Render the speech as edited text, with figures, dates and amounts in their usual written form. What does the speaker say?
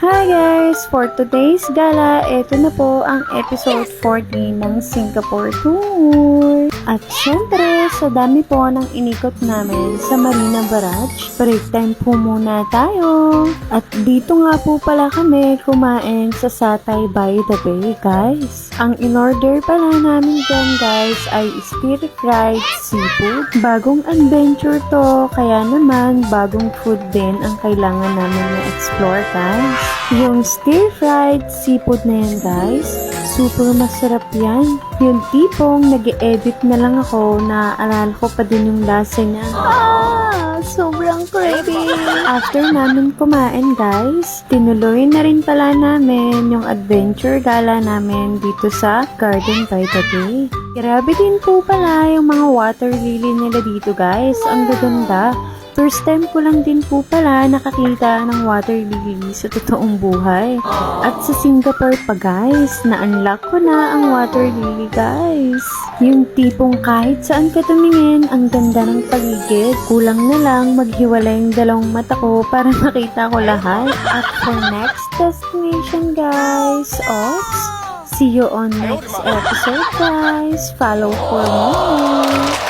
Hi guys! For today's gala, ito na po ang episode 14 ng Singapore Tour. At syempre, sa dami po ng inikot namin sa Marina Barrage, break time po muna tayo. At dito nga po pala kami kumain sa Satay by the Bay, guys. Ang in-order pala namin dyan, guys, ay stir-fried seafood. Bagong adventure to, kaya naman bagong food din ang kailangan namin na-explore, guys. Yung stir-fried seafood na yan, guys, super masarap yan. Yung tipong nag-e-edit na lang ako, naaalala ko pa din yung lasa niya. Sobrang craving! After namin kumain, guys, tinuloy na rin pala namin yung adventure gala namin dito sa Garden by the Bay. Grabe din po pala yung mga water lily nila dito, guys. Ang gaganda. First time ko lang din po pala nakakita ng water lily sa totoong buhay. At sa Singapore pa, guys, na-unlock ko na ang water lily, guys. Yung tipong kahit saan ka tumingin, ang ganda ng paligid. Kulang na lang maghiwalay yung dalawang mata ko para makita ko lahat. At for next destination, guys, see you on next episode, guys. Follow for more.